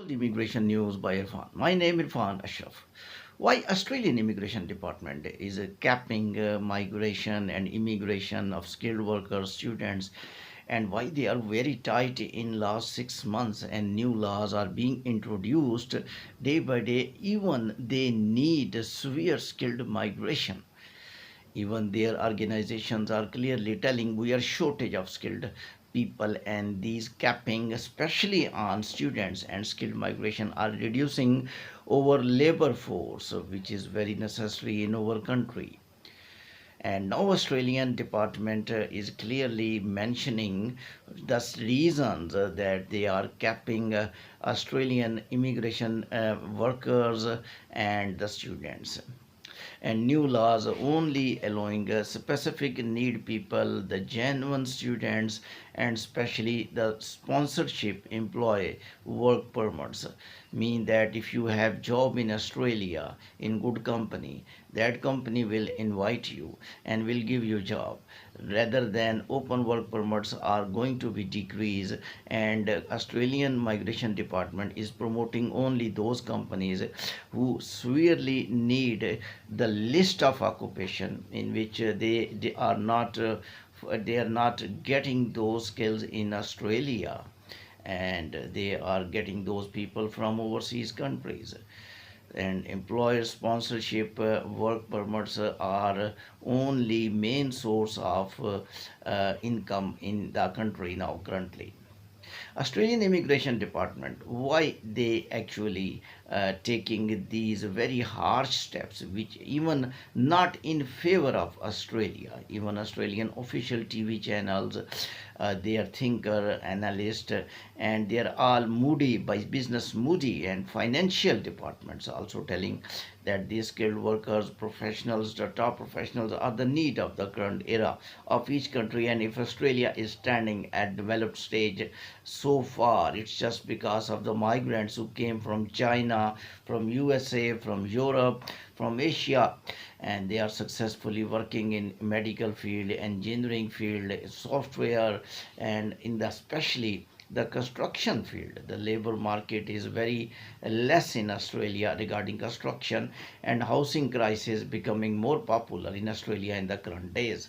Global Immigration News by Irfan. My name is Irfan Ashraf. Why Australian Immigration Department is capping migration and immigration of skilled workers, students, and why they are very tight in last 6 months and new laws are being introduced day by day. Even they need severe skilled migration. Even their organizations are clearly telling we are shortage of skilled people, and these capping especially on students and skilled migration are reducing our labor force, which is very necessary in our country. And now Australian department is clearly mentioning the reasons that they are capping Australian immigration workers and the students, and new laws only allowing specific need people, the genuine students, and especially the sponsorship employee work permits mean that if you have job in Australia in good company, that company will invite you and will give you job, rather than open work permits are going to be decreased. And Australian migration department is promoting only those companies who severely need the list of occupation in which they are not getting those skills in Australia, and they are getting those people from overseas countries. And employer sponsorship work permits are only main source of income in the country now currently. Australian Immigration Department, why they actually taking these very harsh steps, which even not in favor of Australia. Even Australian official TV channels, they are thinker, analyst, and they are all Moody by business Moody and financial departments also telling that these skilled workers, professionals, the top professionals are the need of the current era of each country. And if Australia is standing at developed stage so far, it's just because of the migrants who came from China, from USA, from Europe, from Asia, and they are successfully working in medical field, engineering field, software, and in the especially the construction field. The labor market is very less in Australia regarding construction, and housing crisis becoming more popular in Australia in the current days.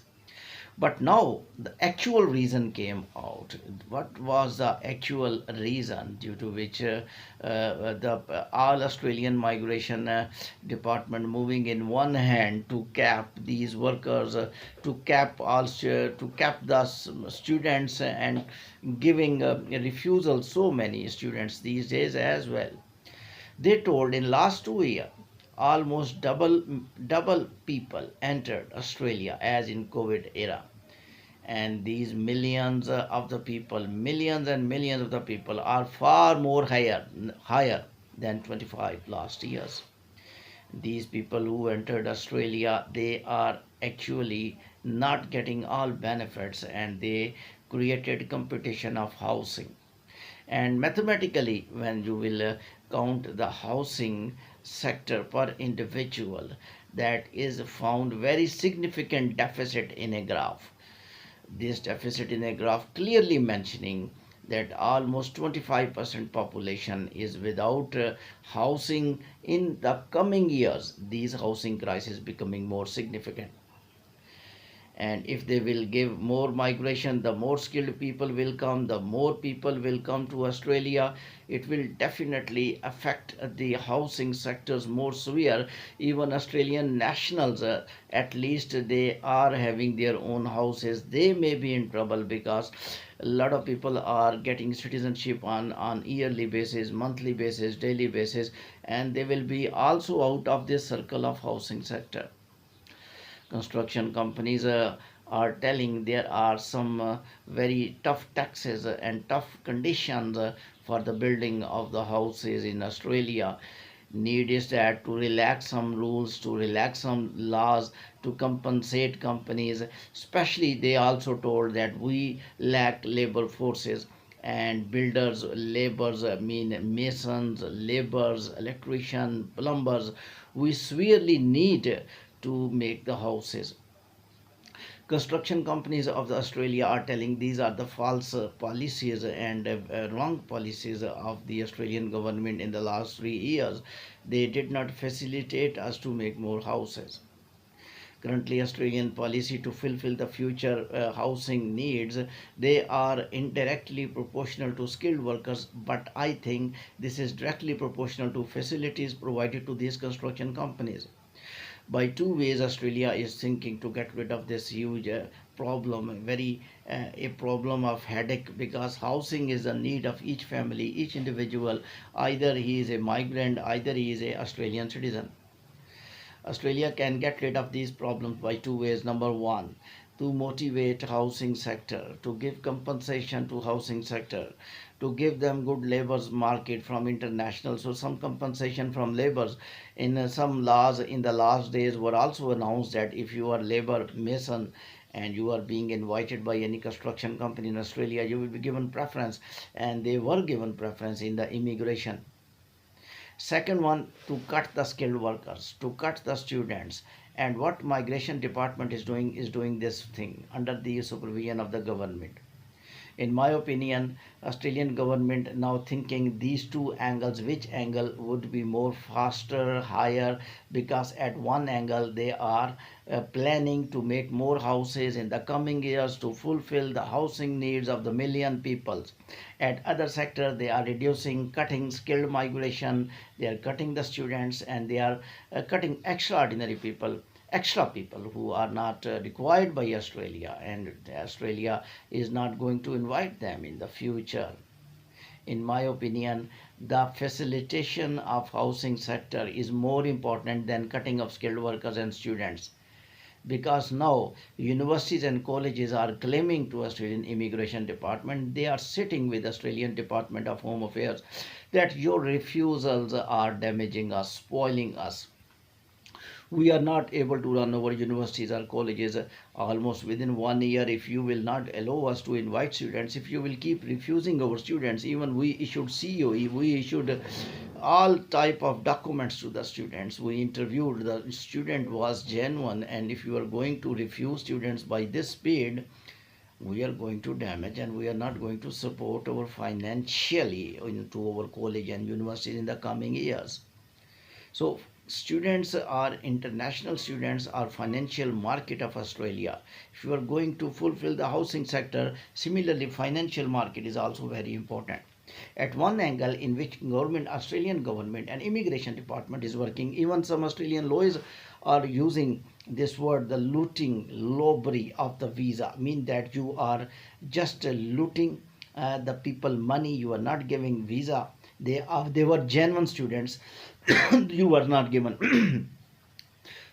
But now the actual reason came out. What was the actual reason due to which the all Australian migration department moving in one hand to cap these workers, to cap the students, and giving refusal so many students these days as well. They told in last 2 years almost double people entered Australia as in COVID era, and these millions of the people, millions and millions of the people are far more higher than 25 last years. These people who entered Australia, they are actually not getting all benefits, and they created competition of housing. And mathematically, when you will count the housing sector per individual, that is found very significant deficit in a graph. This deficit in a graph clearly mentioning that almost 25% population is without housing. In the coming years, these housing crisis becoming more significant. And if they will give more migration, the more skilled people will come, the more people will come to Australia. It will definitely affect the housing sectors more severe. Even Australian nationals, at least they are having their own houses, they may be in trouble because a lot of people are getting citizenship on yearly basis, monthly basis, daily basis, and they will be also out of this circle of housing sector. Construction companies are telling there are some very tough taxes and tough conditions for the building of the houses in Australia. Need is that to relax some rules, to relax some laws, to compensate companies. Especially they also told that we lack labor forces, and builders labors mean masons, laborers, electricians, plumbers. We severely need to make the houses. Construction companies of Australia are telling these are the false policies and wrong policies of the Australian government in the last 3 years. They did not facilitate us to make more houses. Currently, Australian policy to fulfill the future housing needs, they are indirectly proportional to skilled workers, but I think this is directly proportional to facilities provided to these construction companies. By two ways, Australia is thinking to get rid of this huge problem, very a problem of headache, because housing is a need of each family, each individual. Either he is a migrant, either he is a Australian citizen. Australia can get rid of these problems by two ways. Number one, to motivate housing sector, to give compensation to housing sector, to give them good labor's market from international. So some compensation from laborers. In some laws in the last days were also announced that if you are labor mason and you are being invited by any construction company in Australia, you will be given preference, and they were given preference in the immigration. Second one, to cut the skilled workers, to cut the students. And what migration department is doing this thing under the supervision of the government. In my opinion, Australian government now thinking these two angles, which angle would be more faster, higher, because at one angle they are planning to make more houses in the coming years to fulfill the housing needs of the million people. At other sector, they are reducing, cutting skilled migration, they are cutting the students, and they are cutting extra people who are not required by Australia, and Australia is not going to invite them in the future. In my opinion, the facilitation of housing sector is more important than cutting of skilled workers and students, because now universities and colleges are claiming to Australian immigration department, they are sitting with Australian Department of Home Affairs, that your refusals are damaging us, spoiling us. We are not able to run our universities or colleges almost within 1 year. If you will not allow us to invite students, if you will keep refusing our students, even we issued COE, we issued all type of documents to the students, we interviewed, the student was genuine, and if you are going to refuse students by this speed, we are going to damage, and we are not going to support our financially into our college and universities in the coming years. So students are international students are financial market of Australia. If you are going to fulfill the housing sector, similarly financial market is also very important. At one angle in which government, Australian government and immigration department is working, even some Australian lawyers are using this word, the looting, robbery of the visa, mean that you are just looting the people money, you are not giving visa. They were genuine students. You were not given.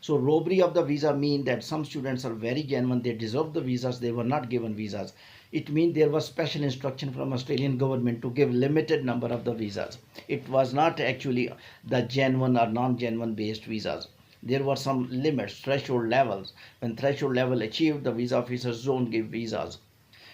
So robbery of the visa mean that some students are very genuine, they deserve the visas, they were not given visas. It means there was special instruction from Australian government to give limited number of the visas. It was not actually the genuine or non-genuine based visas. There were some limits, threshold levels. When threshold level achieved, the visa officers don't give visas.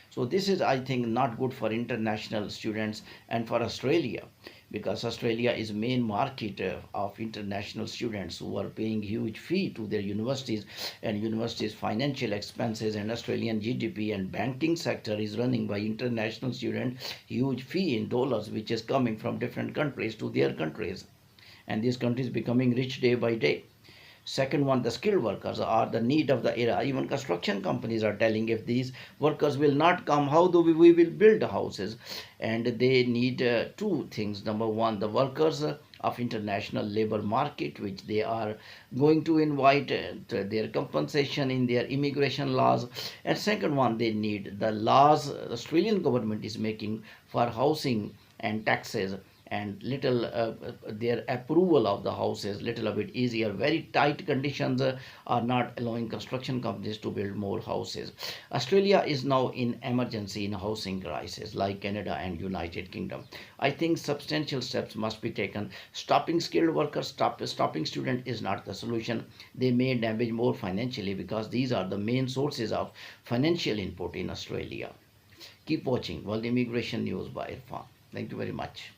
So this is, I think, not good for international students and for Australia, because Australia is main market of international students who are paying huge fee to their universities, and universities financial expenses, and Australian GDP and banking sector is running by international students, huge fee in dollars which is coming from different countries to their countries, and these countries becoming rich day by day. Second one, the skilled workers are the need of the era. Even construction companies are telling if these workers will not come, how do we will build houses? And they need two things. Number one, the workers of international labor market, which they are going to invite their compensation in their immigration laws. And second one, they need the laws the Australian government is making for housing and taxes, and little their approval of the houses little a bit easier. Very tight conditions are not allowing construction companies to build more houses. Australia is now in emergency in housing crisis, like Canada and United Kingdom. I think substantial steps must be taken. Stopping skilled workers, stopping students is not the solution. They may damage more financially, because these are the main sources of financial input in Australia. Keep watching World Immigration News by Irfan. Thank you very much.